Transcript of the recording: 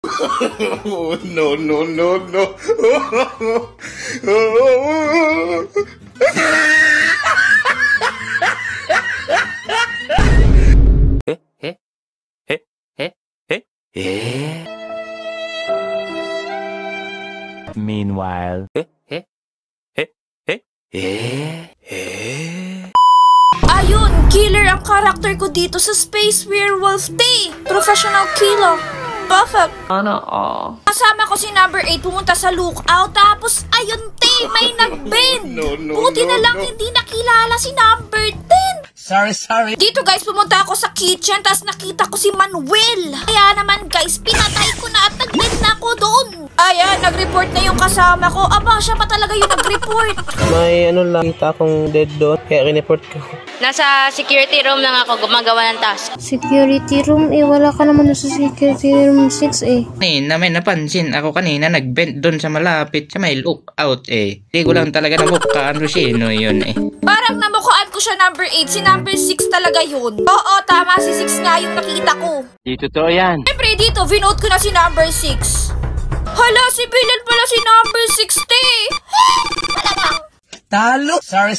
Oh, no, no, no, no. Meanwhile. Ayun, killer ang karakter ko dito sa Space Werewolf T. Professional killer. Perfect. Kasama ko si number 8 pumunta sa lookout, tapos ayun T, may nag-bend. Buti na lang hindi nakilala si number 10. Sorry. Dito guys, pumunta ako sa kitchen, tapos nakita ko si Manuel. Kaya naman guys, pinatay ko na at nag-bend na ako doon. Ayan, nag-report na yung kasama ko. Aba, siya pa talaga yung nag-report. May lang, kita akong dead doon, kaya kineport ko. Nasa security room lang ako gumagawa ng task. Security room? Wala ka naman sa security room 6 Kanina may napansin ako kanina nag-bend doon sa malapit sa may lookout Di ko lang talaga nabukaan kung sino yun Parang namukaan ko siya number 8. Si number 6 talaga yun. Oo, tama. Si 6 nga yung nakita ko. Di totoo yan. Siyempre dito, vinote ko na si number 6. Hala, si Bilal pala si number 60. Talo! Sorry.